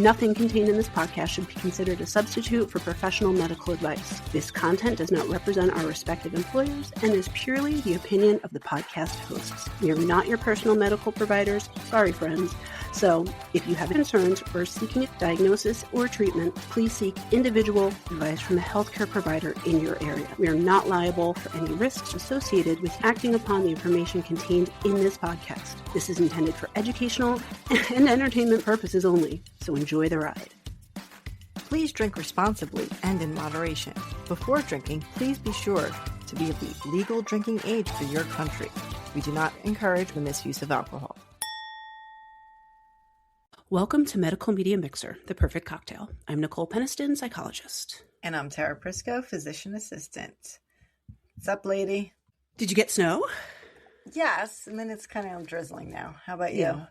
Nothing contained in this podcast should be considered a substitute for professional medical advice. This content does not represent our respective employers and is purely the opinion of the podcast hosts. We are not your personal medical providers. Sorry, friends. So, if you have concerns or are seeking a diagnosis or treatment, please seek individual advice from a healthcare provider in your area. We are not liable for any risks associated with acting upon the information contained in this podcast. This is intended for educational and entertainment purposes only, so enjoy the ride. Please drink responsibly and in moderation. Before drinking, please be sure to be of the legal drinking age for your country. We do not encourage the misuse of alcohol. Welcome to Medical Media Mixer, the perfect cocktail. I'm Nicole Peniston, psychologist. And I'm Tara Prisco, physician assistant. What's up, lady? Did you get snow? Yes, and then it's kind of drizzling now. How about you? Yeah.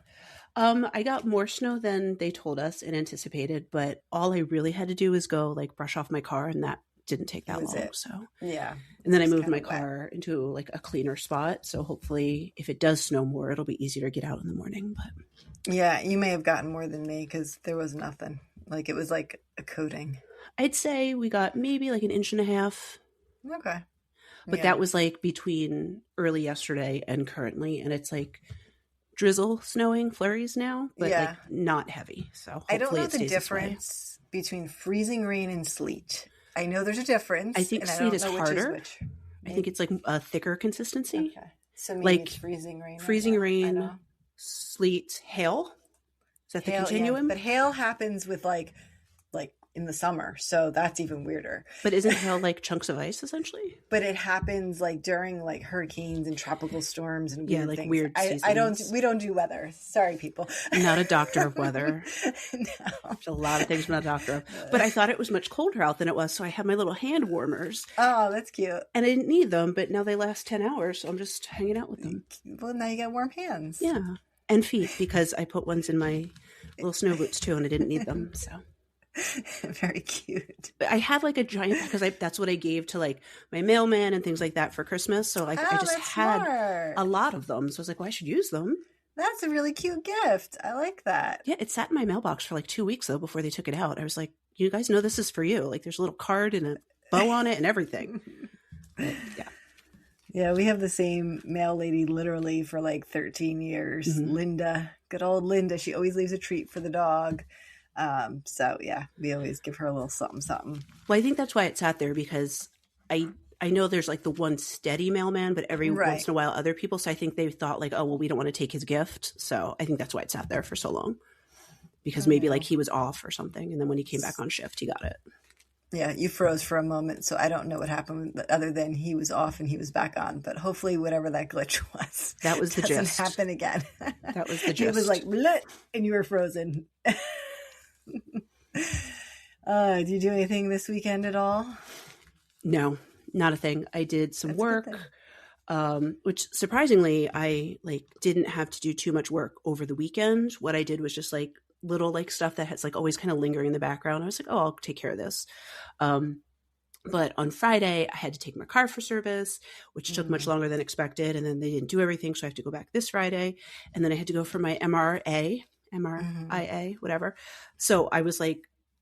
I got more snow than they told us and anticipated, but all I really had to do was go brush off my car, and that didn't take that long. So yeah. And then I moved my car into a cleaner spot. So hopefully if it does snow more, it'll be easier to get out in the morning. But yeah, you may have gotten more than me because there was nothing. It was like a coating. I'd say we got maybe an inch and a half. Okay. But that was between early yesterday and currently. And it's drizzle, snowing, flurries now, but not heavy. So hopefully I don't know it the stays difference between freezing rain and sleet. I know there's a difference. I think sleet is harder. I think it's a thicker consistency. Okay. So maybe it's freezing rain. Freezing rain, sleet, hail. Is that hail, the continuum? Yeah. But hail happens with in the summer, so that's even weirder. But isn't hail chunks of ice essentially? But it happens during hurricanes and tropical storms and weird things. Weird seasons. We don't do weather. Sorry, people. I'm not a doctor of weather. No. There's a lot of things I'm not a doctor of. But I thought it was much colder out than it was, so I had my little hand warmers. Oh, that's cute. And I didn't need them, but now they last 10 hours, so I'm just hanging out with them. Well, now you got warm hands. Yeah. And feet, because I put ones in my little snow boots too, and I didn't need them, so. Very cute. But I have a giant, because that's what I gave to my mailman and things like that for Christmas. So I just had a lot of them. So I was well, I should use them. That's a really cute gift. I like that. Yeah, it sat in my mailbox for 2 weeks though before they took it out. I was you guys know this is for you. There's a little card and a bow on it and everything. But, yeah. Yeah, we have the same mail lady literally for 13 years. Mm-hmm. Linda, good old Linda. She always leaves a treat for the dog. So yeah, we always give her a little something. Well, I think that's why it sat there, because I know there's the one steady mailman, but every once in a while other people. So I think they thought oh, well, we don't want to take his gift. So I think that's why it sat there for so long, because maybe he was off or something. And then when he came back on shift, he got it. Yeah. You froze for a moment. So I don't know what happened other than he was off and he was back on, but hopefully whatever that glitch was, that was the gist. Doesn't happen again. That was the gist. It was bleh, and you were frozen. Did you do anything this weekend at all? No, not a thing. I did some work, which surprisingly I didn't have to do too much work over the weekend. What I did was just little stuff that has always kind of lingering in the background. I was oh, I'll take care of this. But on Friday I had to take my car for service, which took much longer than expected. And then they didn't do everything. So I have to go back this Friday. And then I had to go for my MRIA, whatever. So I was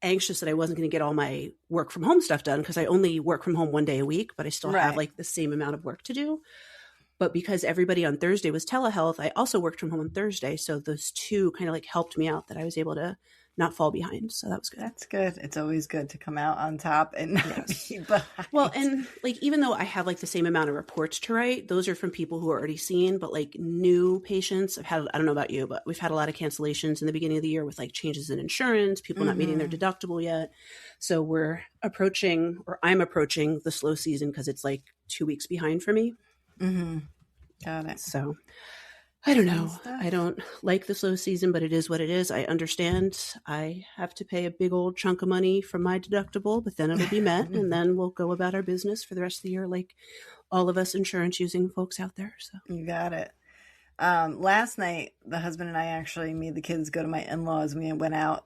anxious that I wasn't going to get all my work from home stuff done, because I only work from home one day a week, but I still have the same amount of work to do. But because everybody on Thursday was telehealth, I also worked from home on Thursday. So those two kind of helped me out, that I was able to not fall behind. So that was good. That's good. It's always good to come out on top and not be behind. Well, and even though I have the same amount of reports to write, those are from people who are already seen, but new patients, I don't know about you, but we've had a lot of cancellations in the beginning of the year with changes in insurance, people not meeting their deductible yet. So I'm approaching the slow season, because it's 2 weeks behind for me. Mm-hmm. Got it. So I don't know. I don't like the slow season, but it is what it is. I understand I have to pay a big old chunk of money from my deductible, but then it'll be met and then we'll go about our business for the rest of the year, like all of us insurance using folks out there. So you got it. Last night, the husband and I actually made the kids go to my in-laws. We went out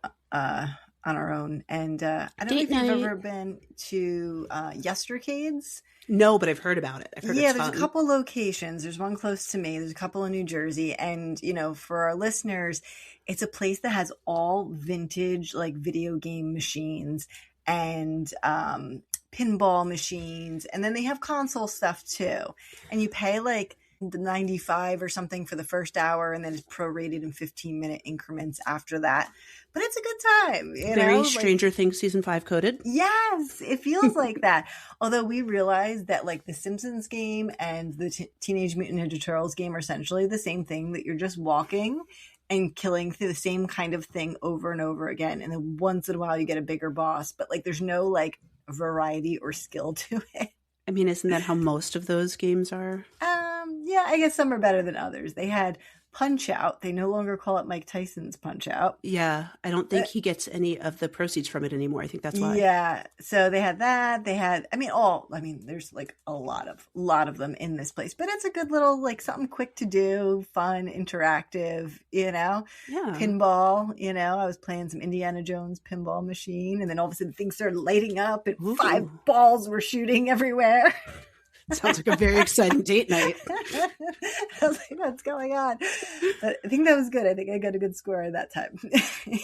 on our own. And I don't know Date if you've night. ever been to Yestercades. No, but I've heard about it. I've heard Yeah, it's there's a fun. couple locations. There's one close to me. There's a couple in New Jersey. And, you know, for our listeners, it's a place that has all vintage, like video game machines and pinball machines. And then they have console stuff too. And you pay like the 95 or something for the first hour, and then it's prorated in 15-minute increments after that. But it's a good time, you Very know? Stranger Things season 5 coded. Yes, it feels like that. Although we realize that like the Simpsons game and the Teenage Mutant Ninja Turtles game are essentially the same thing, that you're just walking and killing through the same kind of thing over and over again. And then once in a while you get a bigger boss, but like there's no like variety or skill to it. I mean, isn't that how most of those games are? Yeah, I guess some are better than others. They had Punch Out. They no longer call it Mike Tyson's Punch Out. Yeah, I don't think he gets any of the proceeds from it anymore. I think that's why. Yeah, so they had that. They had, there's like a lot of them in this place, but it's a good little like something quick to do, fun, interactive. You know, Yeah. pinball. You know, I was playing some Indiana Jones pinball machine, and then all of a sudden things started lighting up, and Ooh. 5 balls were shooting everywhere. Sounds like a very exciting date night. I was like, what's going on? But I think that was good. I think I got a good score at that time.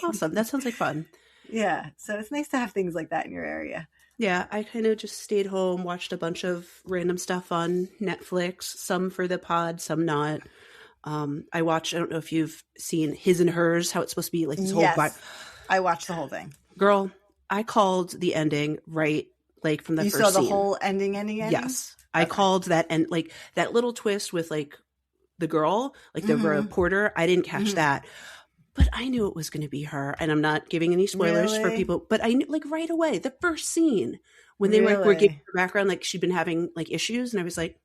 Awesome. That sounds like fun. Yeah. So it's nice to have things like that in your area. Yeah, I kind of just stayed home, watched a bunch of random stuff on Netflix, some for the pod, some not. I don't know if you've seen His and Hers, how it's supposed to be like this whole... Yes, I watched the whole thing. Girl, I called the ending right, like from the you first scene. You saw the whole ending? Yes. I called that, and like that little twist with like the girl, like the reporter. I didn't catch that, but I knew it was going to be her. And I'm not giving any spoilers for people, but I knew like right away, the first scene when they were giving her background, like she'd been having like issues, and I was like,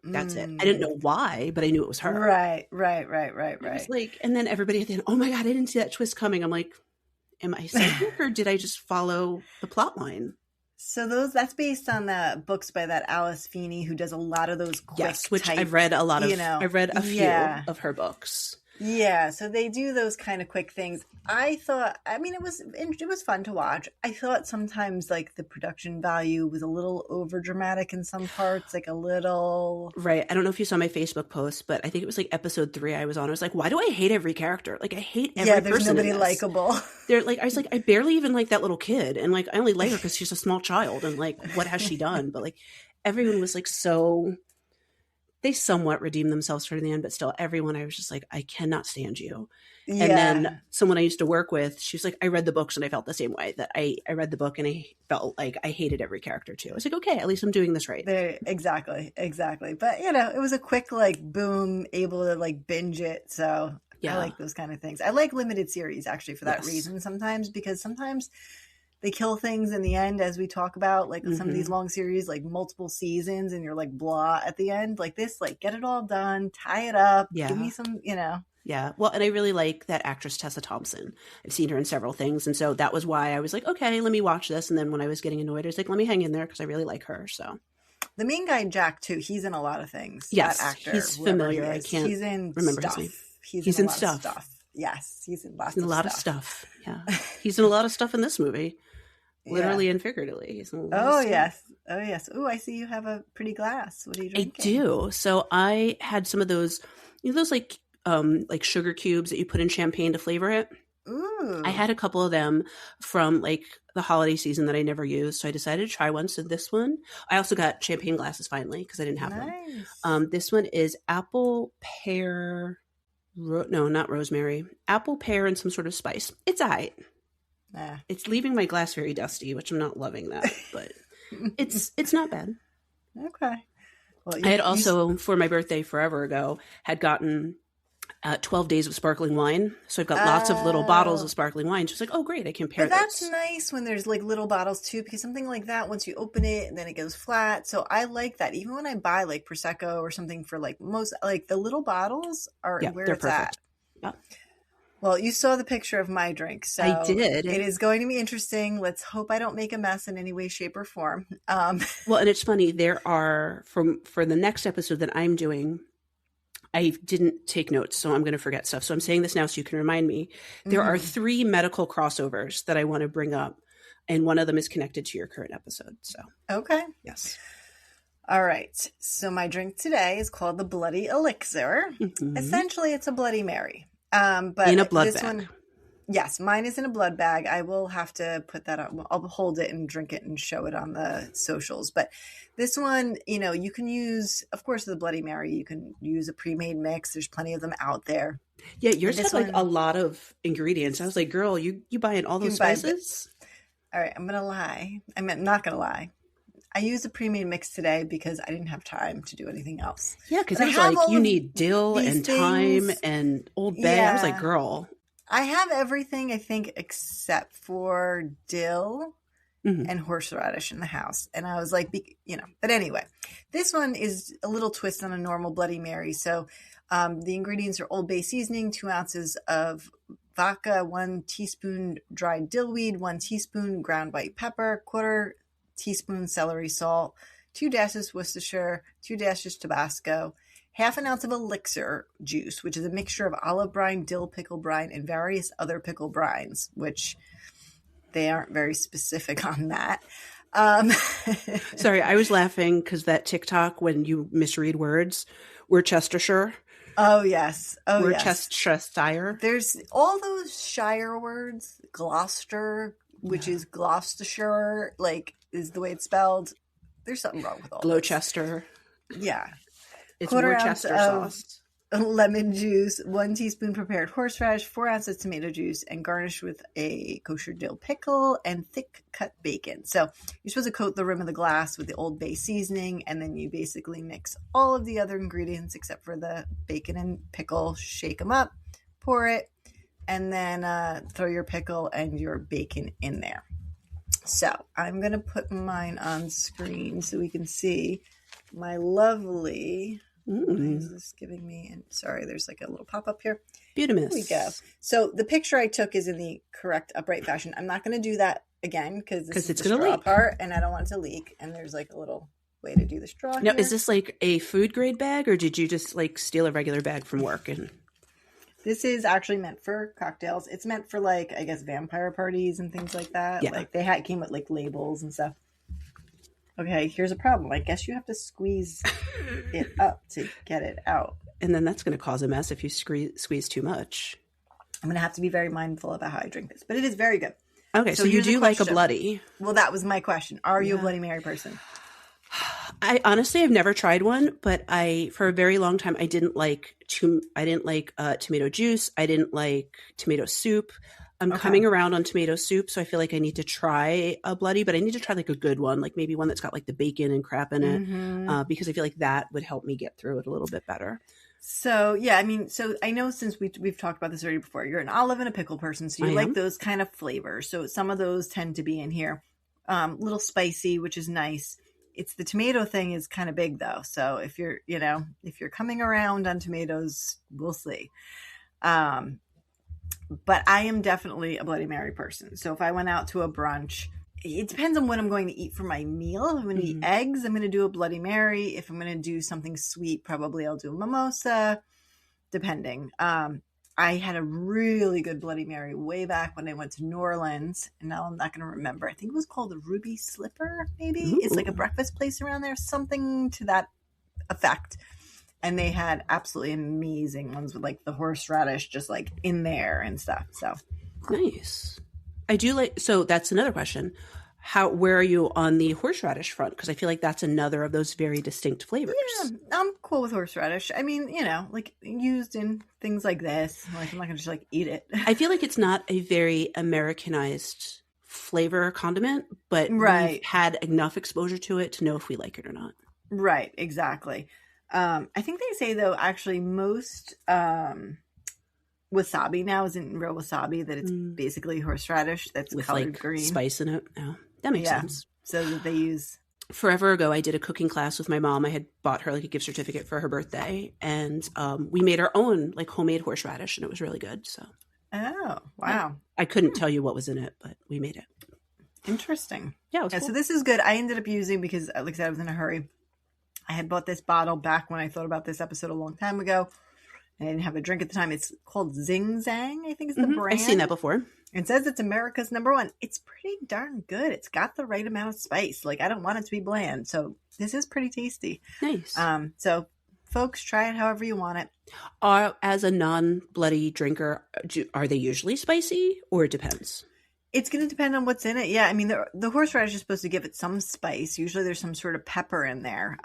that's it. I didn't know why, but I knew it was her. Right. I was like, and then everybody at the end, oh my God, I didn't see that twist coming. I'm like, am I psychic or did I just follow the plot line? So that's based on the books by that Alice Feeney, who does a lot of those quick which type, I've read a lot of. You know, I've read a few of her books. Yeah, so they do those kind of quick things. I thought, it was fun to watch. I thought sometimes like the production value was a little over dramatic in some parts, like a little. Right. I don't know if you saw my Facebook post, but I think it was like episode 3 I was on. I was like, why do I hate every character? Like I hate every person. Yeah, there's nobody likable. They're like, I was like, I barely even like that little kid, and like I only like her because she's a small child, and like what has she done? But like everyone was like so. They somewhat redeemed themselves toward the end, but still everyone, I was just like, I cannot stand you. Yeah. And then someone I used to work with, she was like, I read the books and I felt the same way, that I read the book and I felt like I hated every character too. I was like, okay, at least I'm doing this right. Exactly. But you know, it was a quick like boom, able to like binge it. So yeah. I like those kind of things. I like limited series actually for that reason sometimes, because sometimes they kill things in the end, as we talk about, like some of these long series, like multiple seasons, and you're like blah at the end. Like this, like get it all done, tie it up, give me some, you know. Yeah. Well, and I really like that actress Tessa Thompson. I've seen her in several things. And so that was why I was like, okay, let me watch this. And then when I was getting annoyed, I was like, let me hang in there because I really like her. So the main guy, Jack, too, he's in a lot of things. Yes. That actor, he's familiar. I can't remember his name. He's in stuff. Yes. He's in lots of stuff. A lot of stuff. Yeah. He's in a lot of stuff in this movie. Literally and figuratively. He's in a lot of stuff. Oh, yes. Oh, I see you have a pretty glass. What are you drinking? I do. So I had some of those, you know, those like sugar cubes that you put in champagne to flavor it. Ooh. I had a couple of them from like the holiday season that I never used. So I decided to try one. So this one, I also got champagne glasses finally because I didn't have them. This one is apple, pear, no, not rosemary, apple, pear, and some sort of spice. It's all right. It's leaving my glass very dusty, which I'm not loving that, but it's not bad. Okay. Well, I had also, for my birthday forever ago, had gotten 12 days of sparkling wine. So I've got lots of little bottles of sparkling wine. Just like, oh, great, I can pair those. That's nice when there's like little bottles too, because something like that, once you open it and then it goes flat. So I like that. Even when I buy like Prosecco or something for like most, like the little bottles are where it's perfect. At. Yeah. Well, you saw the picture of my drink, so I did. It is going to be interesting. Let's hope I don't make a mess in any way, shape, or form. Well, and it's funny. There are for the next episode that I'm doing, I didn't take notes, so I'm going to forget stuff. So I'm saying this now so you can remind me. There are 3 medical crossovers that I want to bring up, and one of them is connected to your current episode. So, okay. Yes. All right. So my drink today is called the Bloody Elixir. Essentially, it's a Bloody Mary. But in a blood bag. one, yes, mine is in a blood bag. I will have to put that on. I'll hold it and drink it and show it on the socials. But this one, you can use, of course, the Bloody Mary. You can use a pre-made mix. There's plenty of them out there. Yeah, yours had like a lot of ingredients. I was like, girl, you buying all those spices? All right, I'm going to lie. I'm not going to lie. I used a pre-made mix today because I didn't have time to do anything else. Yeah, because I was like, you need dill and thyme and Old Bay. Yeah. I was like, girl. I have everything, I think, except for dill and horseradish in the house. And I was like, but anyway, this one is a little twist on a normal Bloody Mary. So the ingredients are Old Bay seasoning, 2 ounces of vodka, 1 teaspoon dried dillweed, 1 teaspoon ground white pepper, 1/4 teaspoon celery salt, 2 dashes Worcestershire, 2 dashes Tabasco, 1/2 ounce of elixir juice, which is a mixture of olive brine, dill pickle brine, and various other pickle brines, which they aren't very specific on that. Sorry, I was laughing because that TikTok, when you misread words, Worcestershire. Oh, yes. Oh, Worcestershire. There's all those Shire words, Gloucester, which is Gloucestershire, like, is the way it's spelled. There's something wrong with all Gloucester. Yeah. It's Worcester sauce. Lemon juice, 1 teaspoon prepared horseradish, 4 ounces tomato juice, and garnish with a kosher dill pickle and thick cut bacon. So you're supposed to coat the rim of the glass with the Old Bay seasoning, and then you basically mix all of the other ingredients except for the bacon and pickle, shake them up, pour it, and then throw your pickle and your bacon in there. So I'm going to put mine on screen so we can see my lovely... What is this giving me? And sorry, there's like a little pop-up here. Beautiful. Here we go. So the picture I took is in the correct upright fashion. I'm not going to do that again because it's going to leak part, and I don't want it to leak. And there's like a little way to do the straw. Now, here. is this like a food grade bag, or did you just like steal a regular bag from work? And this is actually meant for cocktails. It's meant for like, I guess, vampire parties and things like that. Yeah. Like they came with like labels and stuff. Okay, here's a problem. I guess you have to squeeze it up to get it out. And then that's going to cause a mess if you squeeze too much. I'm going to have to be very mindful about how I drink this. But it is very good. Okay, so you do like a bloody. Well, that was my question. Are you a Bloody Mary person? I honestly, I've never tried one, but for a very long time, I didn't like tomato juice. I didn't like tomato soup. I'm coming around on tomato soup, so I feel like I need to try a bloody, but I need to try like a good one, like maybe one that's got like the bacon and crap in it, because I feel like that would help me get through it a little bit better. So, yeah, I mean, so I know since we've talked about this already before, you're an olive and a pickle person, so you like those kind of flavors. So some of those tend to be in here. Little spicy, which is nice. It's the tomato thing is kind of big though. So if you're coming around on tomatoes, we'll see. But I am definitely a Bloody Mary person. So if I went out to a brunch, it depends on what I'm going to eat for my meal. If I'm going to eat eggs, I'm going to do a Bloody Mary. If I'm going to do something sweet, probably I'll do a mimosa, depending. I had a really good Bloody Mary way back when I went to New Orleans, and now I'm not going to remember. I think it was called the Ruby Slipper, maybe. Ooh. It's like a breakfast place around there, something to that effect. And they had absolutely amazing ones with like the horseradish just like in there and stuff. So nice. I do like, so that's another question. Where are you on the horseradish front? Because I feel like that's another of those very distinct flavors. Yeah, I'm cool with horseradish. I mean, like used in things like this. Like I'm not going to just like eat it. I feel like it's not a very Americanized flavor condiment, but we've had enough exposure to it to know if we like it or not. Right, exactly. I think they say though, actually most wasabi now isn't real wasabi, that it's basically horseradish that's with colored like green. Spice in it. Yeah, that makes sense. So that they use. Forever ago, I did a cooking class with my mom. I had bought her like a gift certificate for her birthday, and we made our own like homemade horseradish, and it was really good. So. Oh, wow. I couldn't tell you what was in it, but we made it. Interesting. Yeah, it was cool. So this is good. I ended up using, because like I said, I was in a hurry. I had bought this bottle back when I thought about this episode a long time ago. I didn't have a drink at the time. It's called Zing Zang, I think is the brand. I've seen that before. It says it's America's #1. It's pretty darn good. It's got the right amount of spice. Like, I don't want it to be bland. So this is pretty tasty. Nice. So folks, try it however you want it. As a non-bloody drinker, are they usually spicy, or it depends? It's going to depend on what's in it. Yeah, I mean, the horseradish is supposed to give it some spice. Usually there's some sort of pepper in there.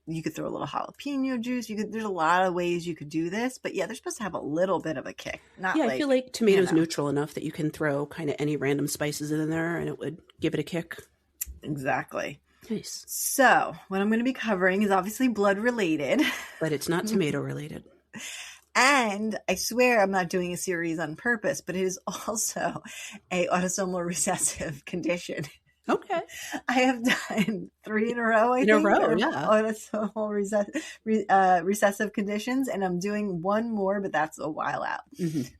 You could throw a little jalapeno juice. There's a lot of ways you could do this. But yeah, they're supposed to have a little bit of a kick. I feel like tomato's neutral enough that you can throw kind of any random spices in there and it would give it a kick. Exactly. Nice. So what I'm going to be covering is obviously blood related. But it's not tomato related. And I swear I'm not doing a series on purpose, but it is also a autosomal recessive condition. Okay. I have done 3 in a row, I think. In a row, yeah. Autosomal recessive conditions, and I'm doing one more, but that's a while out.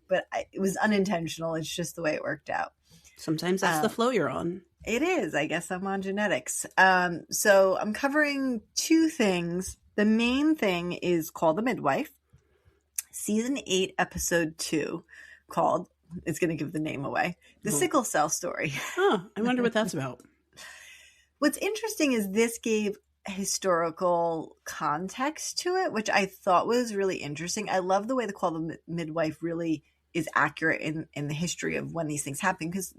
But it was unintentional. It's just the way it worked out. Sometimes that's the flow you're on. It is. I guess I'm on genetics. So I'm covering 2 things. The main thing is Call the Midwife. Season 8, episode 2, called, it's going to give the name away, The Sickle Cell Story. Oh, I wonder what that's about. What's interesting is this gave historical context to it, which I thought was really interesting. I love the way the Call the Midwife really is accurate in the history of when these things happen, because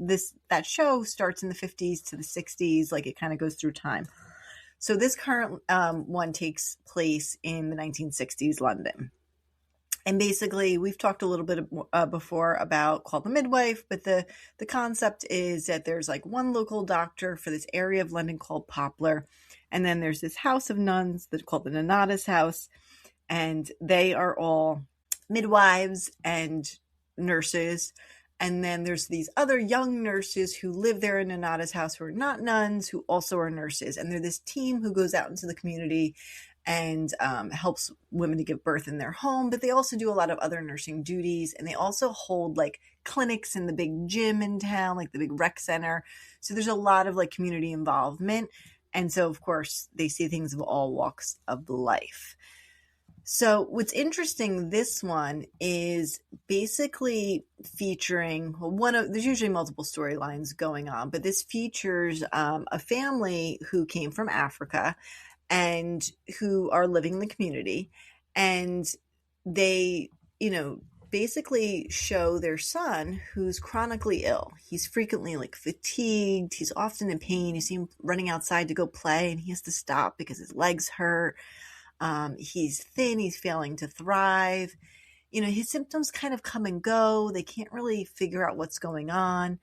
that show starts in the 50s to the 60s, like it kind of goes through time. So this current one takes place in the 1960s London. And basically, we've talked a little bit before about Call the Midwife, but the concept is that there's like one local doctor for this area of London called Poplar, and then there's this house of nuns that's called the Nonnatus House, and they are all midwives and nurses. And then there's these other young nurses who live there in Nonnatus House who are not nuns, who also are nurses. And they're this team who goes out into the community and helps women to give birth in their home, but they also do a lot of other nursing duties, and they also hold like clinics in the big gym in town, like the big rec center. So there's a lot of like community involvement, and so of course they see things of all walks of life. So what's interesting, this one is basically featuring there's usually multiple storylines going on, but this features a family who came from Africa and who are living in the community, and they, basically show their son who's chronically ill. He's frequently like fatigued. He's often in pain. You see him running outside to go play, and he has to stop because his legs hurt. He's thin. He's failing to thrive. His symptoms kind of come and go. They can't really figure out what's going on.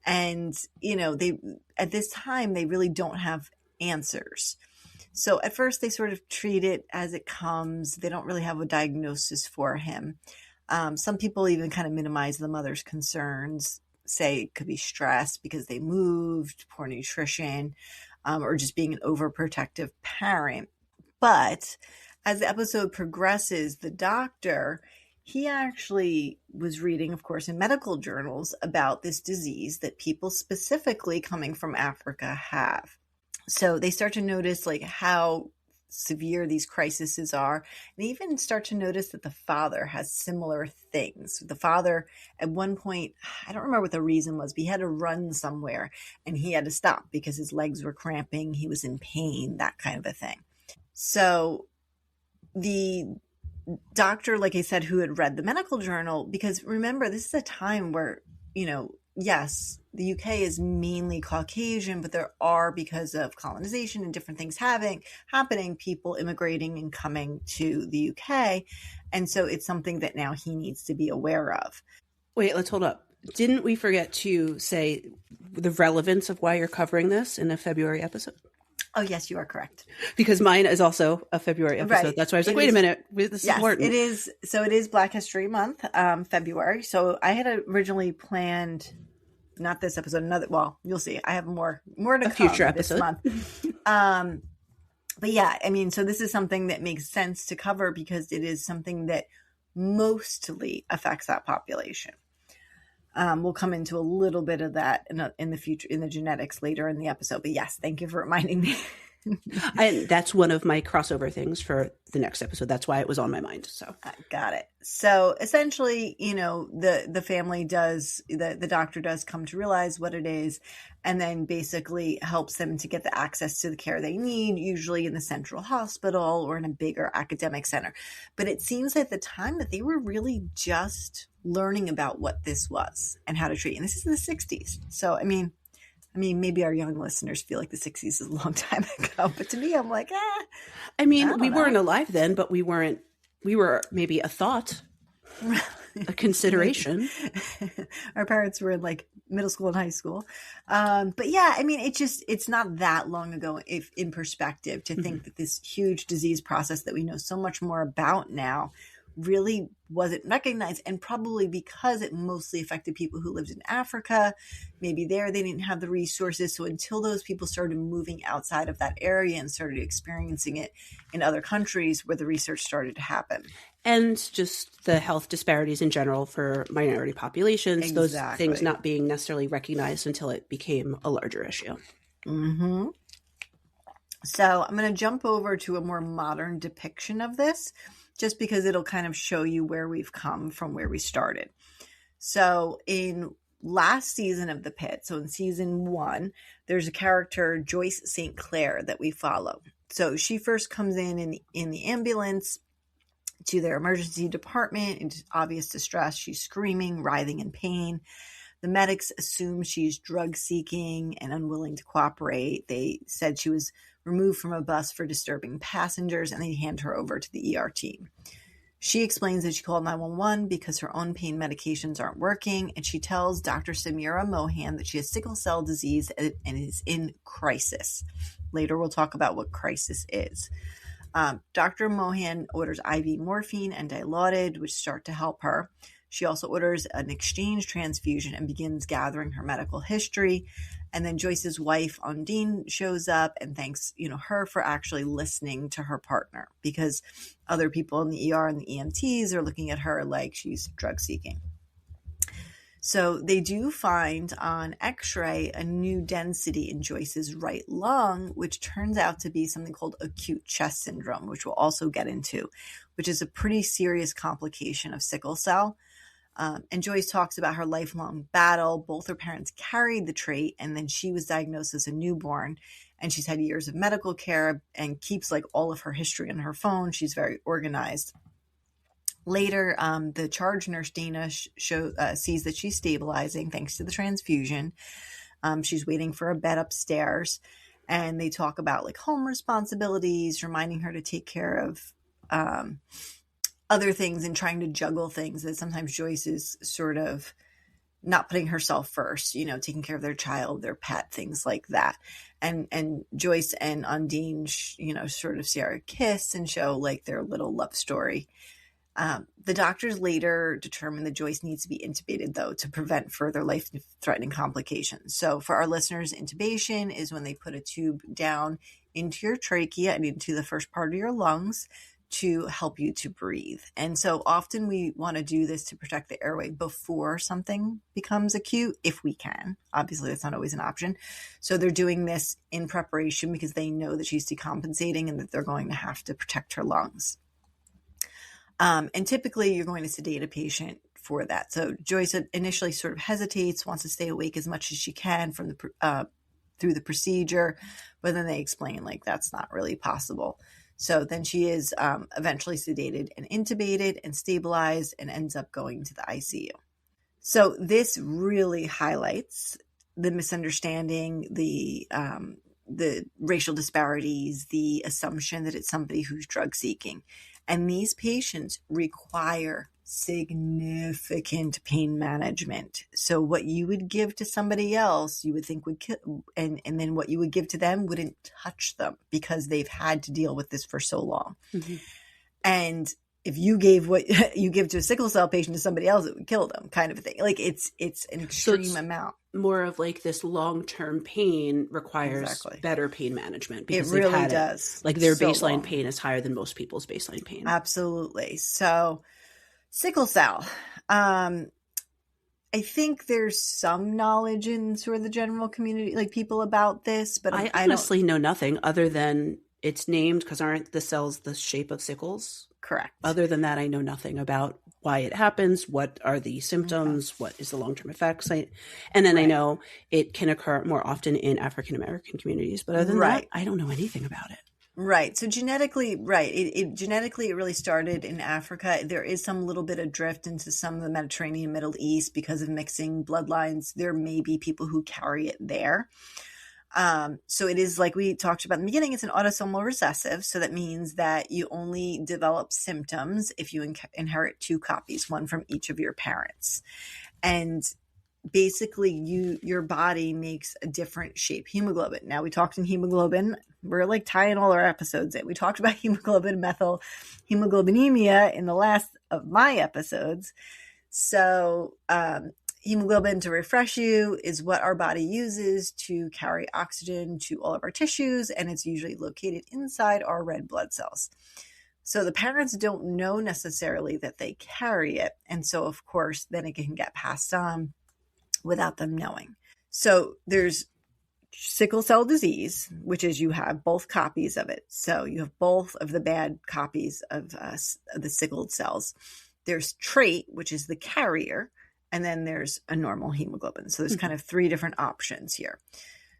And, they, at this time, they really don't have answers. So at first they sort of treat it as it comes. They don't really have a diagnosis for him. Some people even kind of minimize the mother's concerns, say it could be stress because they moved, poor nutrition, or just being an overprotective parent. But as the episode progresses, the doctor, he actually was reading, of course, in medical journals about this disease that people specifically coming from Africa have. So they start to notice like how severe these crises are, and even start to notice that the father has similar things. The father, at one point, I don't remember what the reason was, but he had to run somewhere and he had to stop because his legs were cramping. He was in pain, that kind of a thing. So the doctor, like I said, who had read the medical journal, because remember, this is a time where, yes, the UK is mainly Caucasian, but there are, because of colonization and different things happening, people immigrating and coming to the UK. And so it's something that now he needs to be aware of. Wait, let's hold up. Didn't we forget to say the relevance of why you're covering this in a February episode? Oh, yes, you are correct. Because mine is also a February episode. Right. That's why I was like, wait a minute, this is important. It is. So it is Black History Month, February. So I had originally planned, not this episode, another, well, you'll see. I have more to come future episode this month. But yeah, I mean, so this is something that makes sense to cover because it is something that mostly affects that population. We'll come into a little bit of that in the future, in the genetics later in the episode. But yes, thank you for reminding me. And that's one of my crossover things for the next episode. That's why it was on my mind. So I got it. So essentially, the family does, the doctor does come to realize what it is, and then basically helps them to get the access to the care they need, usually in the central hospital or in a bigger academic center. But it seems at the time that they were really just learning about what this was and how to treat. And this is in the 60s. So, I mean, maybe our young listeners feel like the 60s is a long time ago, but to me, I'm like, I mean, we weren't alive then, but we were maybe a thought, a consideration. Our parents were in like middle school and high school. But yeah, I mean, it's not that long ago, if in perspective, to think that this huge disease process that we know so much more about now really wasn't recognized, and probably because it mostly affected people who lived in Africa. Maybe there they didn't have the resources. So until those people started moving outside of that area and started experiencing it in other countries, where the research started to happen. And just the health disparities in general for minority populations, those things not being necessarily recognized until it became a larger issue. Mm-hmm. So I'm going to jump over to a more modern depiction of this, just because it'll kind of show you where we've come from where we started. So in last season of the Pitt, so in season 1, there's a character, Joyce St. that we follow. So she first comes in the ambulance to their emergency department in obvious distress. She's screaming, writhing in pain. The medics assume she's drug seeking and unwilling to cooperate. They said she was removed from a bus for disturbing passengers, and they hand her over to the ER team. She explains that she called 911 because her own pain medications aren't working, and she tells Dr. Samira Mohan that she has sickle cell disease and is in crisis. Later, we'll talk about what crisis is. Dr. Mohan orders IV morphine and Dilaudid, which start to help her. She also orders an exchange transfusion and begins gathering her medical history. And then Joyce's wife, Undine, shows up and thanks, her for actually listening to her partner, because other people in the ER and the EMTs are looking at her like she's drug seeking. So they do find on X-ray a new density in Joyce's right lung, which turns out to be something called acute chest syndrome, which we'll also get into, which is a pretty serious complication of sickle cell. And Joyce talks about her lifelong battle. Both her parents carried the trait, and then she was diagnosed as a newborn, and she's had years of medical care and keeps like all of her history on her phone. She's very organized. Later, the charge nurse, Dana, sees that she's stabilizing thanks to the transfusion. She's waiting for a bed upstairs, and they talk about like home responsibilities, reminding her to take care of other things and trying to juggle things that sometimes Joyce is sort of not putting herself first, taking care of their child, their pet, things like that. And Joyce and Undine, sort of share a kiss and show like their little love story. The doctors later determined that Joyce needs to be intubated, though, to prevent further life-threatening complications. So for our listeners, intubation is when they put a tube down into your trachea and into the first part of your lungs to help you to breathe. And so often we want to do this to protect the airway before something becomes acute, if we can. Obviously, that's not always an option. So they're doing this in preparation because they know that she's decompensating and that they're going to have to protect her lungs. And typically you're going to sedate a patient for that. So Joyce initially sort of hesitates, wants to stay awake as much as she can from through the procedure, but then they explain like that's not really possible. So then she is eventually sedated and intubated and stabilized and ends up going to the ICU. So this really highlights the misunderstanding, the racial disparities, the assumption that it's somebody who's drug seeking. And these patients require significant pain management. So what you would give to somebody else, you would think would kill, and then what you would give to them wouldn't touch them because they've had to deal with this for so long. Mm-hmm. And if you gave what you give to a sickle cell patient to somebody else, it would kill them, kind of a thing. Like it's an extreme amount. More of like this long-term pain requires better pain management. Because it really does. Like their baseline pain is higher than most people's baseline pain. Absolutely. So sickle cell. I think there's some knowledge in sort of the general community, like people about this, but I honestly know nothing other than it's named because aren't the cells the shape of sickles? Correct. Other than that, I know nothing about why it happens, what are the symptoms, what is the long-term effects. And then I know it can occur more often in African American communities, but other than that, I don't know anything about it. Right. So genetically, genetically, it really started in Africa. There is some little bit of drift into some of the Mediterranean, Middle East because of mixing bloodlines. There may be people who carry it there. So it is, like we talked about in the beginning, it's an autosomal recessive. So that means that you only develop symptoms if you inherit 2 copies, one from each of your parents. And basically your body makes a different shape hemoglobin. Now, we talked in hemoglobin. We're like tying all our episodes in. We talked about hemoglobin, methylhemoglobinemia in the last of my episodes. So hemoglobin, to refresh you, is what our body uses to carry oxygen to all of our tissues, and it's usually located inside our red blood cells. So the parents don't know necessarily that they carry it, and so of course then it can get passed on without them knowing. So there's sickle cell disease, which is you have both copies of it. So you have both of the bad copies of the sickled cells. There's trait, which is the carrier, and then there's a normal hemoglobin. So there's kind of 3 different options here.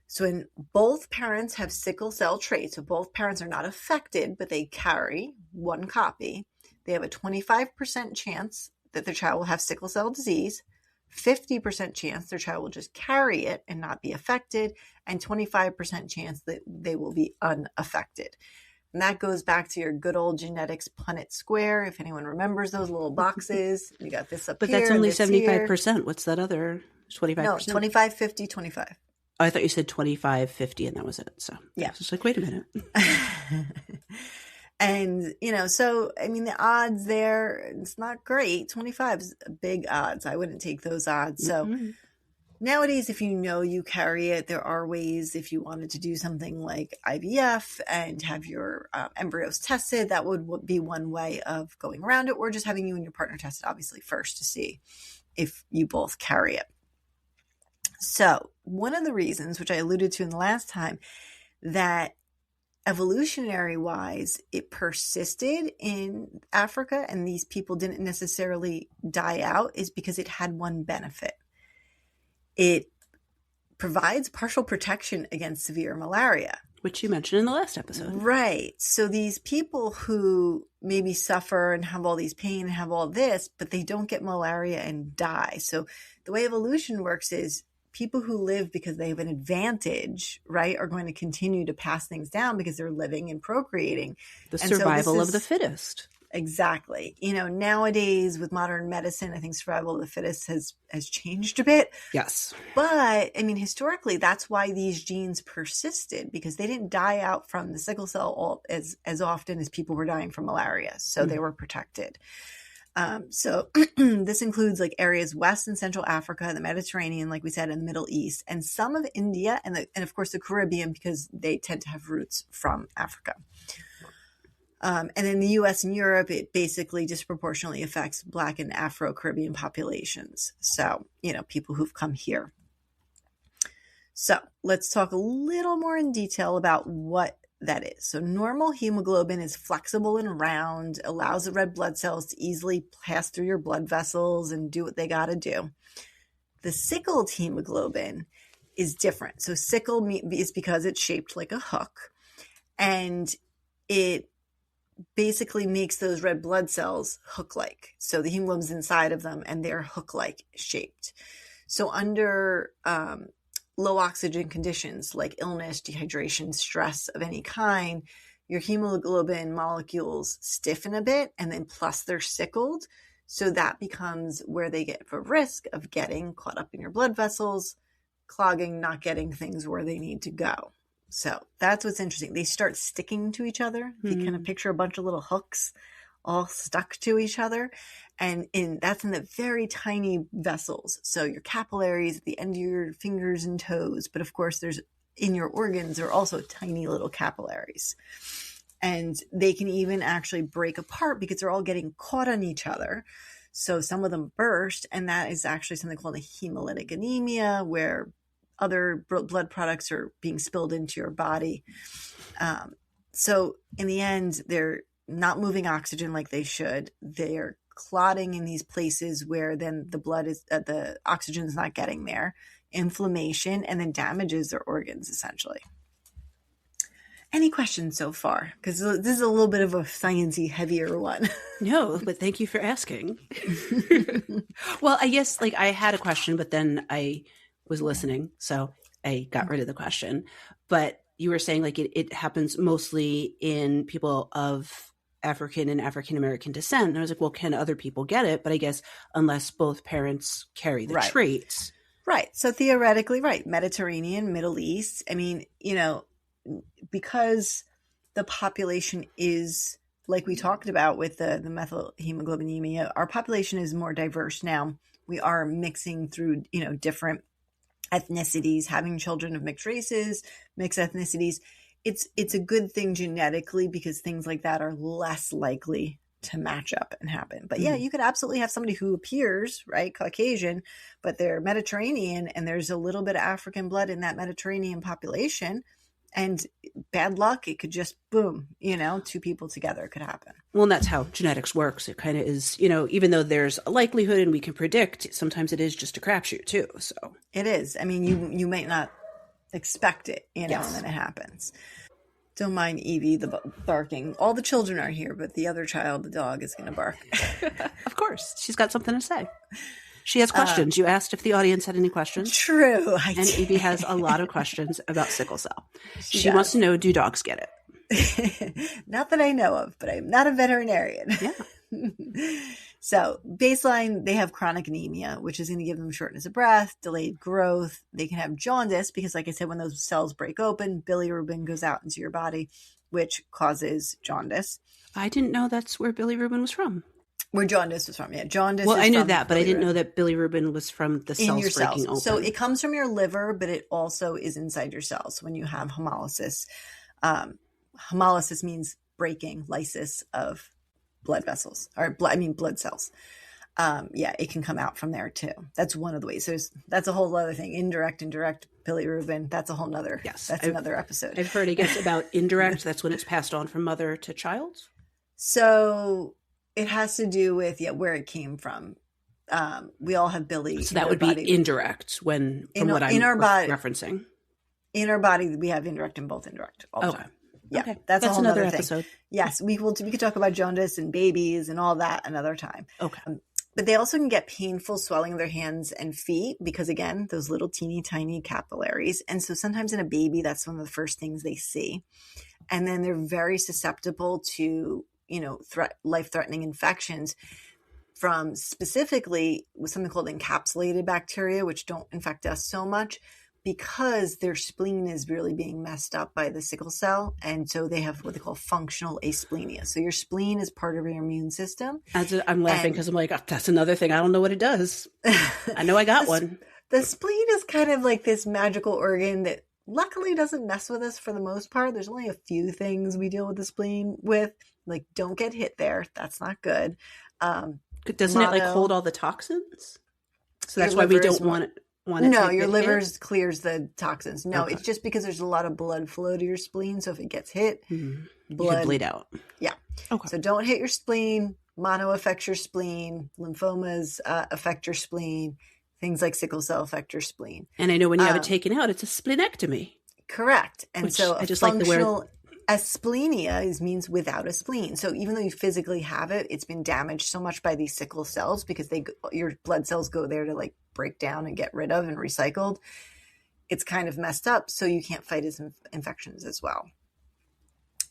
So when both parents have sickle cell trait, so both parents are not affected, but they carry 1 copy, they have a 25% chance that their child will have sickle cell disease, 50% chance their child will just carry it and not be affected, and 25% chance that they will be unaffected. And that goes back to your good old genetics Punnett square. If anyone remembers those little boxes, you got this up but here. But that's only 75%. What's that other 25%? No, 25, 50, 25. Oh, I thought you said 25, 50, and that was it. So yeah. I was just like, wait a minute. And, so, I mean, the odds there, it's not great. 25 is big odds. I wouldn't take those odds. So nowadays, if you know you carry it, there are ways, if you wanted to do something like IVF and have your embryos tested, that would be one way of going around it, or just having you and your partner tested, obviously, first to see if you both carry it. So one of the reasons, which I alluded to in the last time, that evolutionary wise, it persisted in Africa and these people didn't necessarily die out is because it had one benefit. It provides partial protection against severe malaria. Which you mentioned in the last episode. Right. So these people who maybe suffer and have all these pain and have all this, but they don't get malaria and die. So the way evolution works is people who live because they have an advantage, right, are going to continue to pass things down because they're living and procreating. The survival of the fittest. Exactly. Nowadays with modern medicine, I think survival of the fittest has changed a bit. Yes. But I mean, historically, that's why these genes persisted, because they didn't die out from the sickle cell as often as people were dying from malaria. So they were protected. So this includes like areas West and Central Africa, the Mediterranean, like we said, in the Middle East, and some of India, and of course the Caribbean, because they tend to have roots from Africa. And in the US and Europe, it basically disproportionately affects Black and Afro-Caribbean populations. So, people who've come here. So let's talk a little more in detail about what that is. So normal hemoglobin is flexible and round, allows the red blood cells to easily pass through your blood vessels and do what they got to do. The sickled hemoglobin is different. So sickle is because it's shaped like a hook, and it basically makes those red blood cells hook-like. So the hemoglobin's inside of them and they're hook-like shaped. So under low oxygen conditions like illness, dehydration, stress of any kind, your hemoglobin molecules stiffen a bit, and then plus they're sickled. So that becomes where they get at risk of getting caught up in your blood vessels, clogging, not getting things where they need to go. So that's what's interesting. They start sticking to each other. You kind of picture a bunch of little hooks all stuck to each other. And that's in the very tiny vessels. So your capillaries at the end of your fingers and toes. But of course, in your organs are also tiny little capillaries. And they can even actually break apart because they're all getting caught on each other. So some of them burst, and that is actually something called a hemolytic anemia, where other blood products are being spilled into your body. So in the end, they're not moving oxygen like they should. They're clotting in these places where then the oxygen is not getting there, inflammation, and then damages their organs essentially. Any questions so far? Because this is a little bit of a sciencey, heavier one. No, but thank you for asking. Well, I guess like I had a question, but then I was listening, so I got rid of the question. But you were saying like it happens mostly in people of African and African American descent. And I was like, well, can other people get it? But I guess unless both parents carry the traits. Right. So theoretically, right. Mediterranean, Middle East. I mean, because the population is, like we talked about with the methylhemoglobinemia, our population is more diverse now. We are mixing through, different ethnicities, having children of mixed races, mixed ethnicities. It's a good thing genetically because things like that are less likely to match up and happen. But yeah, you could absolutely have somebody who appears, right, Caucasian, but they're Mediterranean and there's a little bit of African blood in that Mediterranean population. And bad luck, it could just boom, two people together could happen. Well, and that's how genetics works. It kind of is, even though there's a likelihood and we can predict, sometimes it is just a crapshoot too. So it is. I mean, you might not expect it, yes. And then it happens. Don't mind Evie, the barking. All the children are here, but the other child, the dog, is going to bark. Of course. She's got something to say. She has questions. You asked if the audience had any questions. True. And Evie has a lot of questions about sickle cell. She wants to know, do dogs get it? Not that I know of, but I'm not a veterinarian. Yeah. So baseline, they have chronic anemia, which is going to give them shortness of breath, delayed growth. They can have jaundice because, like I said, when those cells break open, bilirubin goes out into your body, which causes jaundice. I didn't know that's where bilirubin was from. Where jaundice was from, yeah. Jaundice. Well, I knew that, but I didn't know that bilirubin was from the cells breaking open. So it comes from your liver, but it also is inside your cells when you have hemolysis. Hemolysis means breaking, lysis of blood vessels, or blood cells. It can come out from there too. That's one of the ways. So that's a whole other thing. Indirect bilirubin. That's a whole nother. Yes, that's another episode. I've heard, I guess, about indirect. That's when it's passed on from mother to child. So it has to do with where it came from. We all have Billy. So that would be indirect from what I'm referencing. In our body, we have indirect and both indirect all the time. Yeah, okay. That's a whole another other episode. Thing. Yes, we could talk about jaundice and babies and all that another time. Okay. But they also can get painful swelling of their hands and feet because, again, those little teeny tiny capillaries. And so sometimes in a baby, that's one of the first things they see. And then they're very susceptible to, life-threatening infections from specifically with something called encapsulated bacteria, which don't infect us so much because their spleen is really being messed up by the sickle cell. And so they have what they call functional asplenia. So your spleen is part of your immune system. I'm laughing because I'm like, oh, that's another thing. I don't know what it does. I know I got one. The spleen is kind of like this magical organ that luckily doesn't mess with us for the most part. There's only a few things we deal with the spleen with. Like, don't get hit there. That's not good. Doesn't it hold all the toxins? So that's why we don't want it. No, your liver clears the toxins. No, okay. It's just because there's a lot of blood flow to your spleen. So if it gets hit, blood you can bleed out. Yeah. Okay. So don't hit your spleen. Mono affects your spleen. Lymphomas affect your spleen. Things like sickle cell affect your spleen. And I know when you have it taken out, it's a splenectomy. Correct. And so I just functional asplenia means without a spleen. So even though you physically have it, it's been damaged so much by these sickle cells because your blood cells go there to break down and get rid of and recycled. It's kind of messed up, so you can't fight his infections as well.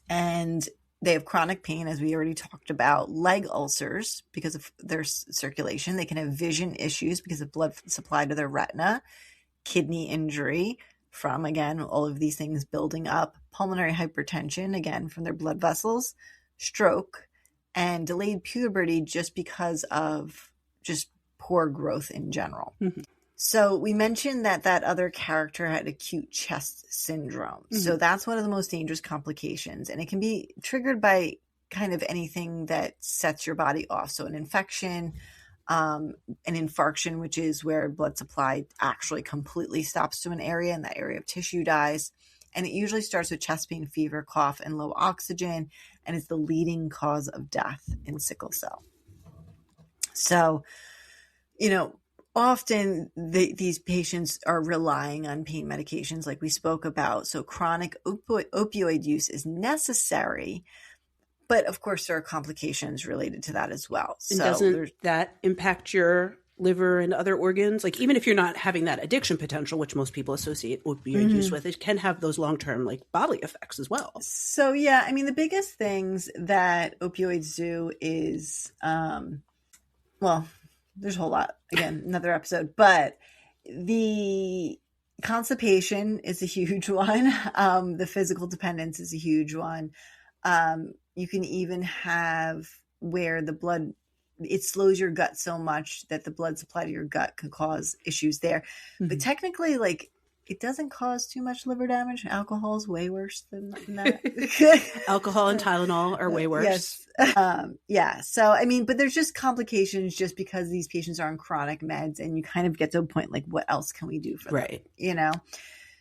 And they have chronic pain, as we already talked about, leg ulcers because of their circulation. They can have vision issues because of blood supply to their retina, kidney injury from, again, all of these things building up, pulmonary hypertension, again, from their blood vessels, stroke, and delayed puberty just because of just poor growth in general. Mm-hmm. So we mentioned that other character had acute chest syndrome. Mm-hmm. So that's one of the most dangerous complications. And it can be triggered by kind of anything that sets your body off. So an infection, an infarction, which is where blood supply actually completely stops to an area and that area of tissue dies. And it usually starts with chest pain, fever, cough, and low oxygen, and is the leading cause of death in sickle cell. So, often these patients are relying on pain medications like we spoke about. So chronic opioid use is necessary, but of course there are complications related to that as well. And doesn't that impact your liver and other organs? Like, even if you're not having that addiction potential, which most people associate opioid use with, it can have those long-term like bodily effects as well. So yeah, I mean, the biggest things that opioids do is, well, there's a whole lot, again, another episode, but the constipation is a huge one. The physical dependence is a huge one. You can even have where the blood, it slows your gut so much that the blood supply to your gut can cause issues there. Mm-hmm. But technically, like, it doesn't cause too much liver damage. Alcohol is way worse than that. Alcohol and Tylenol are way worse. Yes. Yeah. So, I mean, but there's just complications just because these patients are on chronic meds, and you kind of get to a point like, what else can we do for them?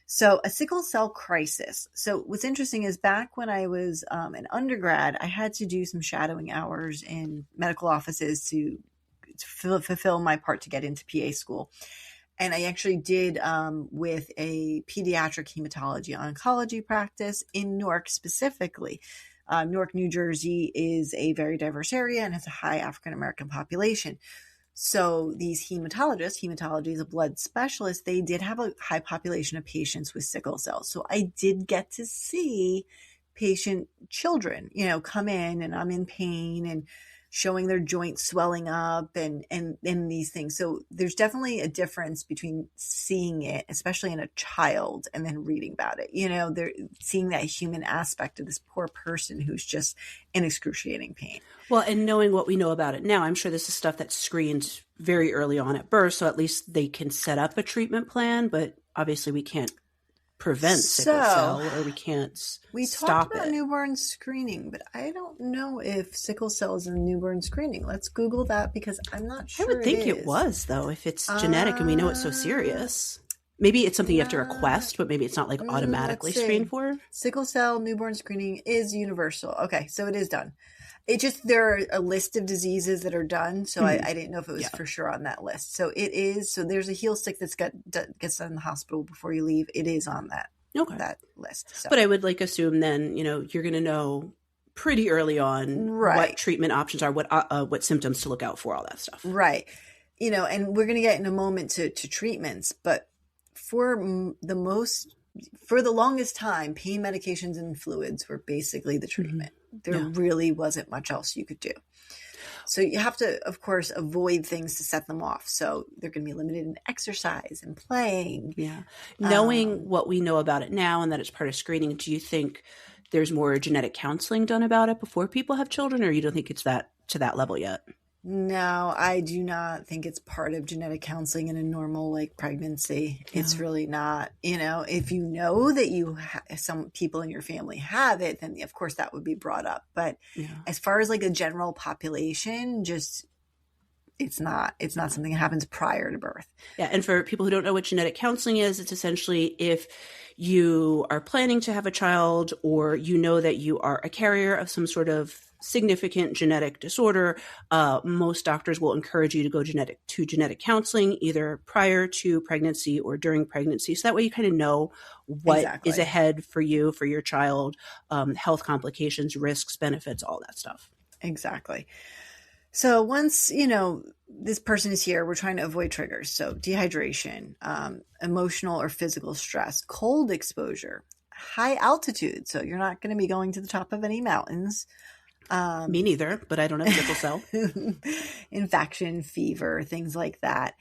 So a sickle cell crisis. So what's interesting is back when I was an undergrad, I had to do some shadowing hours in medical offices to fulfill my part to get into PA school. And I actually did with a pediatric hematology oncology practice in Newark specifically. Newark, New Jersey is a very diverse area and has a high African-American population. So these hematologists, hematology is a blood specialist, they did have a high population of patients with sickle cell. So I did get to see patient children, come in, and I'm in pain and showing their joints swelling up and these things. So there's definitely a difference between seeing it, especially in a child, and then reading about it. They're seeing that human aspect of this poor person who's just in excruciating pain. Well, and knowing what we know about it now, I'm sure this is stuff that's screened very early on at birth. So at least they can set up a treatment plan, but obviously we can't prevent sickle cell, or we can't stop it. We talked about newborn screening, but I don't know if sickle cell is in newborn screening. Let's Google that because I'm not sure. I would think it was, though, if it's genetic and we know it's so serious. Maybe it's something you have to request, but maybe it's not like automatically screened for. Sickle cell newborn screening is universal. Okay, so it is done. It just, there are a list of diseases that are done. So I didn't know if it was for sure on that list. So it is. So there's a heel stick gets done in the hospital before you leave. It is on that list. So. But I would assume then, you're going to know pretty early on what treatment options are, what symptoms to look out for, all that stuff. Right. And we're going to get in a moment to treatments, but for the longest time, pain medications and fluids were basically the treatment. There really wasn't much else you could do. So you have to, of course, avoid things to set them off. So they're going to be limited in exercise and playing. Yeah. Knowing what we know about it now and that it's part of screening, do you think there's more genetic counseling done about it before people have children, or you don't think it's to that level yet? No, I do not think it's part of genetic counseling in a normal pregnancy. Yeah. It's really not. If you know that some people in your family have it, then of course that would be brought up. But as far as a general population, just it's not something that happens prior to birth. Yeah, and for people who don't know what genetic counseling is, it's essentially if you are planning to have a child, or you know that you are a carrier of some sort of significant genetic disorder, most doctors will encourage you to go genetic counseling either prior to pregnancy or during pregnancy. So that way you kind of know what is ahead for you, for your child, health complications, risks, benefits, all that stuff. Exactly. So once, this person is here, we're trying to avoid triggers. So dehydration, emotional or physical stress, cold exposure, high altitude. So you're not going to be going to the top of any mountains. Me neither, but I don't have sickle cell. Infection, fever, things like that.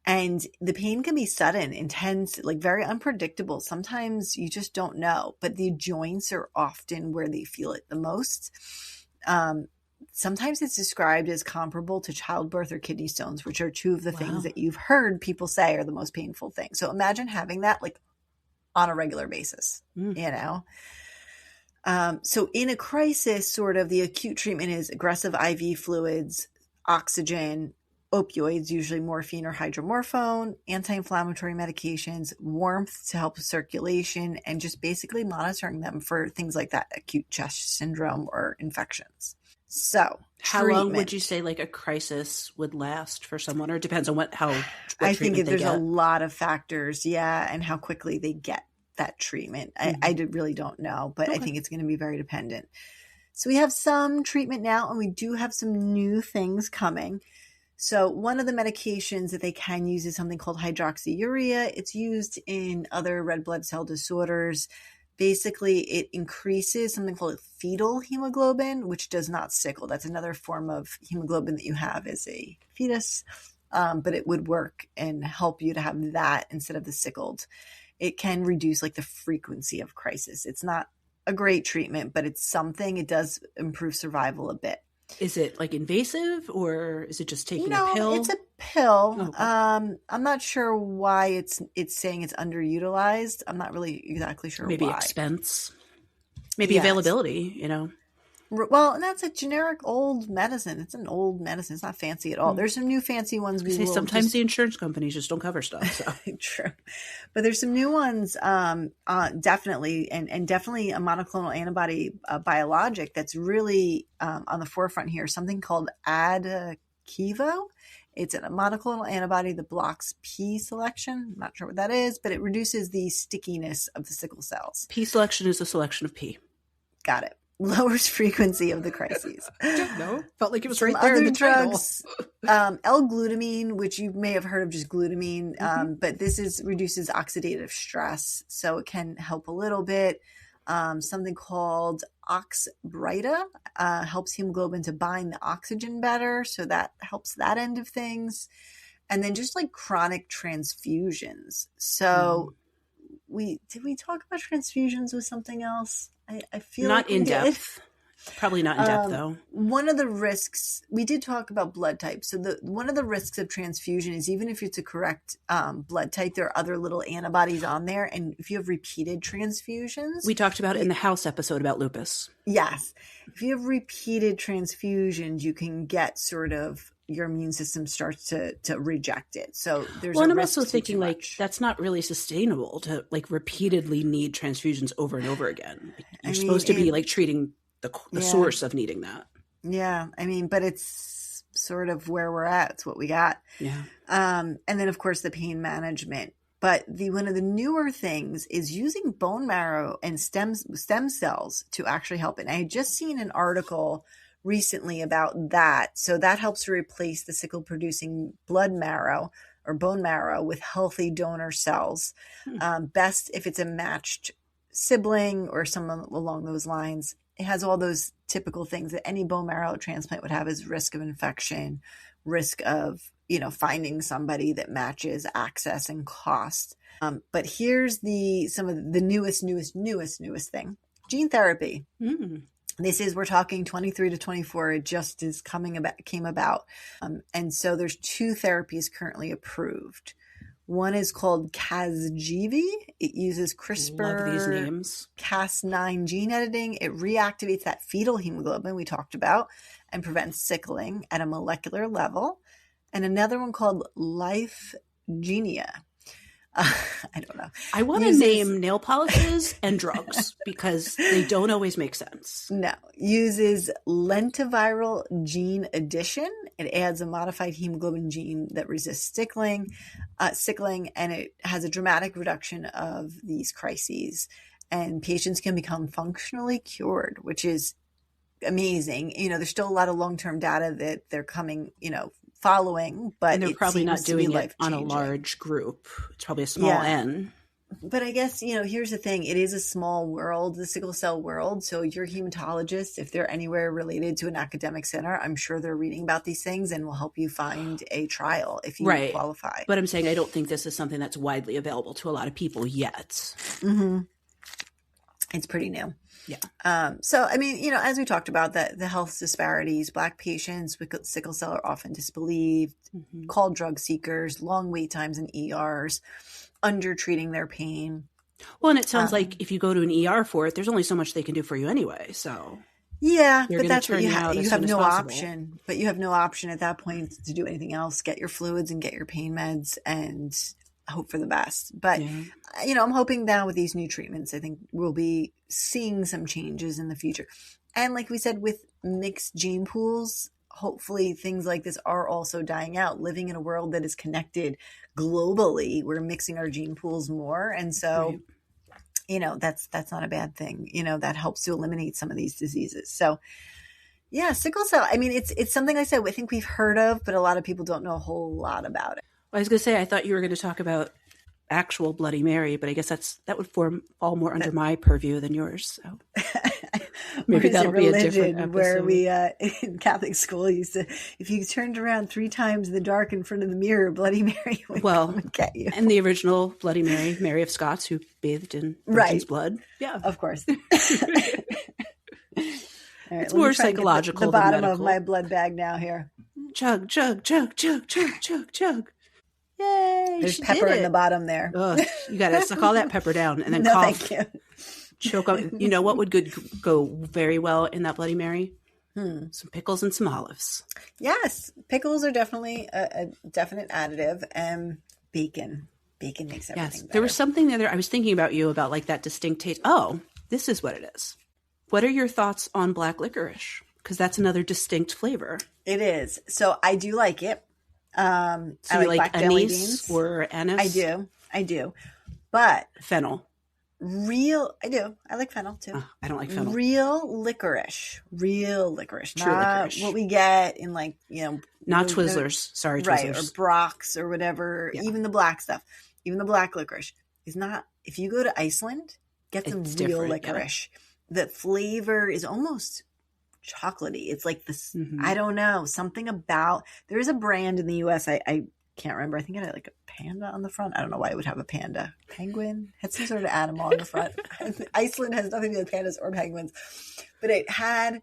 And the pain can be sudden, intense, very unpredictable. Sometimes you just don't know, but the joints are often where they feel it the most. Sometimes it's described as comparable to childbirth or kidney stones, which are two of the things that you've heard people say are the most painful things. So imagine having that on a regular basis, So in a crisis, sort of the acute treatment is aggressive IV fluids, oxygen, opioids, usually morphine or hydromorphone, anti-inflammatory medications, warmth to help with circulation, and just basically monitoring them for things like that acute chest syndrome or infections. So how long would you say like a crisis would last for someone, or it depends on what I think treatment they there's get? a lot of factors, and how quickly they get that treatment. I really don't know, but I think it's going to be very dependent. So we have some treatment now, and we do have some new things coming. So one of the medications that they can use is something called hydroxyurea. It's used in other red blood cell disorders. Basically, it increases something called fetal hemoglobin, which does not sickle. That's another form of hemoglobin that you have as a fetus, but it would work and help you to have that instead of the sickled. It can reduce like the frequency of crisis. It's not a great treatment, but it's something. It does improve survival a bit. Is it like invasive, or is it just taking a pill? It's a pill. Okay. I'm not sure why it's saying it's underutilized. I'm not really exactly sure Maybe why. Expense. Maybe availability, Well, and that's a generic old medicine. It's an old medicine. It's not fancy at all. There's some new fancy ones. Sometimes the insurance companies just don't cover stuff. So. True. But there's some new ones, definitely, and definitely a monoclonal antibody biologic that's really on the forefront here, something called Adakivo. It's a monoclonal antibody that blocks P selection. I'm not sure what that is, but it reduces the stickiness of the sickle cells. P selection is a selection of P. Got it. Lowers frequency of the crises. I don't know. Felt like it was right there in the drugs, L-glutamine, which you may have heard of just glutamine, but this reduces oxidative stress, so it can help a little bit. Something called Oxbryta helps hemoglobin to bind the oxygen better, so that helps that end of things. And then just like chronic transfusions. So did we talk about transfusions with something else? I feel not like in depth. Probably not in depth, though. One of the risks, we did talk about blood type. So one of the risks of transfusion is even if it's a correct blood type, there are other little antibodies on there. And if you have repeated transfusions. We talked about it in the House episode about lupus. Yes. If you have repeated transfusions, you can get sort of your immune system starts to reject it. So there's I'm also thinking like that's not really sustainable to like repeatedly need transfusions over and over again. Like, you're supposed to be like treating the source of needing that. Yeah. But it's sort of where we're at. It's what we got. Yeah. And then of course the pain management. But one of the newer things is using bone marrow and stem cells to actually help. And I had just seen an article recently about that. So that helps to replace the sickle producing blood marrow or bone marrow with healthy donor cells. Best if it's a matched sibling or someone along those lines. It has all those typical things that any bone marrow transplant would have, is risk of infection, risk of, finding somebody that matches, access and cost. But here's some of the newest thing. Gene therapy. This is, we're talking 23 to 24. It just is came about. And so there's 2 therapies currently approved. One is called Casgevy. It uses CRISPR-Cas9 gene editing. It reactivates that fetal hemoglobin we talked about and prevents sickling at a molecular level. And another one called Lyfgenia. I don't know. I want to name nail polishes and drugs because they don't always make sense. No. Uses lentiviral gene addition. It adds a modified hemoglobin gene that resists sickling, and it has a dramatic reduction of these crises. And patients can become functionally cured, which is amazing. There's still a lot of long-term data that they're coming, following, but they're probably not doing it on a large group. It's probably a small N. But I guess, here's the thing. It is a small world, the sickle cell world. So your hematologist, if they're anywhere related to an academic center, I'm sure they're reading about these things and will help you find a trial if you qualify. But I'm saying I don't think this is something that's widely available to a lot of people yet. It's pretty new. Yeah. So, as we talked about, the health disparities, Black patients with sickle cell are often disbelieved, called drug seekers, long wait times in ERs, under-treating their pain. Well, and it sounds like if you go to an ER for it, there's only so much they can do for you anyway. So, Yeah, They're but going to that's what turn you you out you as have soon as no possible. option. But you have no option at that point to do anything else. Get your fluids and get your pain meds and hope for the best. But, I'm hoping now with these new treatments, I think we'll be seeing some changes in the future. And like we said, with mixed gene pools, hopefully things like this are also dying out. Living in a world that is connected globally, we're mixing our gene pools more. And so, that's not a bad thing. That helps to eliminate some of these diseases. So yeah, sickle cell. I mean, it's something I said, I think we've heard of, but a lot of people don't know a whole lot about it. I was going to say, I thought you were going to talk about actual Bloody Mary, but I guess that would fall more under my purview than yours. So maybe that'll be a different episode. Where we in Catholic school used to, if you turned around 3 times in the dark in front of the mirror, Bloody Mary would come and get you. And the original Bloody Mary, Mary of Scots, who bathed in virgin's blood. Yeah, of course. All right, it's more psychological the bottom than medical. Of my blood bag now here. Chug, chug, chug, chug, chug, chug, chug. Yay! There's pepper in the bottom there. Ugh, you got to suck all that pepper down and then no, cough. Thank you. Choke on. You know what would go very well in that Bloody Mary? Some pickles and some olives. Yes, pickles are definitely a definite additive, and bacon. Bacon makes everything better. There was something there. I was thinking about you about like that distinct taste. Oh, this is what it is. What are your thoughts on black licorice? Because that's another distinct flavor. It is. So I do like it. So I you like anise or anise? I do. But fennel. I do. I like fennel too. I don't like fennel. Real licorice. True licorice. What we get in not Twizzlers. Sorry, Twizzlers. Right, or Brock's or whatever. Yeah. Even the black stuff. Even the black licorice is not. If you go to Iceland, get some real licorice. Yeah. The flavor is almost chocolatey. It's like this, I don't know, something about, there is a brand in the US, I can't remember. I think it had like a panda on the front. I don't know why it would have a panda. Penguin? Had some sort of animal on the front. Iceland has nothing to do with pandas or penguins. But it had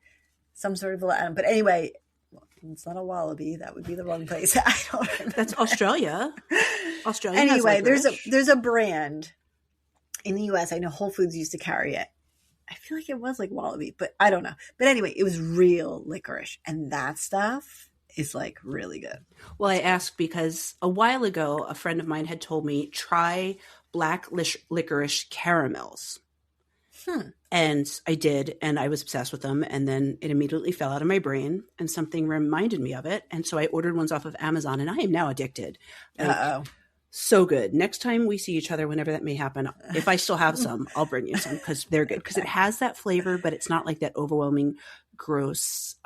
some sort of animal. But anyway, it's not a wallaby. That would be the wrong place. I don't remember. That's Australia. Australia anyway, has there's a brand in the US. I know Whole Foods used to carry it. I feel like it was like wallaby, but I don't know. But anyway, it was real licorice. And that stuff is like really good. Well, I asked because a while ago, a friend of mine had told me, try black licorice caramels. And I did, and I was obsessed with them. And then it immediately fell out of my brain and something reminded me of it. And so I ordered ones off of Amazon and I am now addicted. Uh-oh. So good. Next time we see each other, whenever that may happen, if I still have some, I'll bring you some because they're good. Because it has that flavor, but it's not like that overwhelming, gross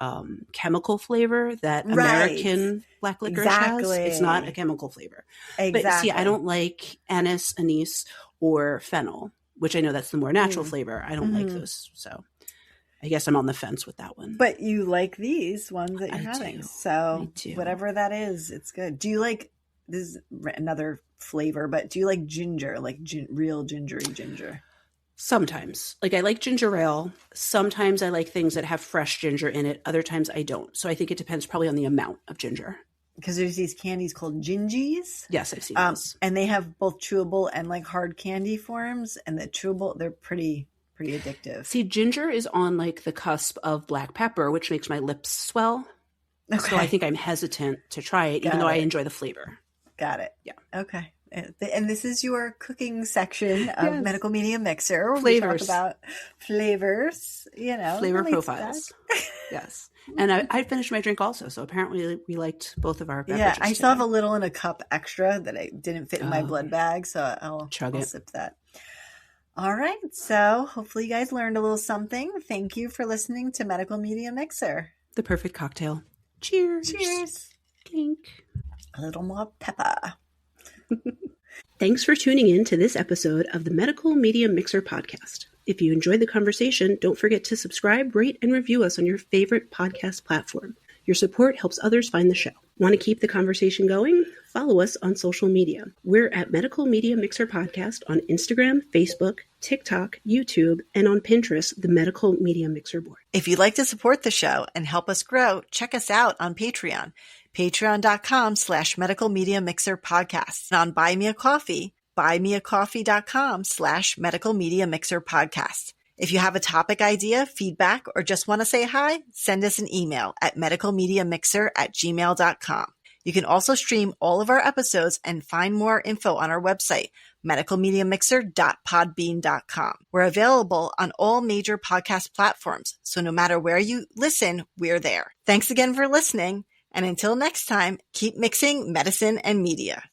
chemical flavor that American black licorice has. It's not a chemical flavor. Exactly. But see, I don't like anise, or fennel, which I know that's the more natural flavor. I don't like those. So I guess I'm on the fence with that one. But you like these ones that you're having. Do. So whatever that is, it's good. Do you like, this is another flavor, but do you like ginger, like real gingery ginger? Sometimes. Like I like ginger ale. Sometimes I like things that have fresh ginger in it. Other times I don't. So I think it depends probably on the amount of ginger. Because there's these candies called gingies. Yes, I've seen those. And they have both chewable and like hard candy forms. And the chewable, they're pretty addictive. See, ginger is on like the cusp of black pepper, which makes my lips swell. Okay. So I think I'm hesitant to try it, even though I enjoy the flavor. Got it. Yeah. Okay. And this is your cooking section of Medical Media Mixer. Flavors. We talk about flavors, Flavor profiles. Yes. And I finished my drink also. So apparently we liked both of our beverages. Yeah, I still have a little in a cup extra that I didn't fit in my blood bag. So I'll sip that. All right. So hopefully you guys learned a little something. Thank you for listening to Medical Media Mixer. The perfect cocktail. Cheers. Cheers. Clink. A little more pepper. Thanks for tuning in to this episode of the Medical Media Mixer podcast. If you enjoyed the conversation, don't forget to subscribe, rate, and review us on your favorite podcast platform. Your support helps others find the show. Want to keep the conversation going? Follow us on social media. We're at Medical Media Mixer Podcast on Instagram, Facebook, TikTok, YouTube, and on Pinterest, the Medical Media Mixer board. If you'd like to support the show and help us grow, check us out on Patreon. Patreon.com/Medical Media Mixer Podcast. And on Buy Me a Coffee, buymeacoffee.com/Medical Media Mixer Podcast. If you have a topic idea, feedback, or just want to say hi, send us an email at medicalmediamixer@gmail.com. You can also stream all of our episodes and find more info on our website, medicalmediamixer.podbean.com. We're available on all major podcast platforms, so no matter where you listen, we're there. Thanks again for listening, and until next time, keep mixing medicine and media.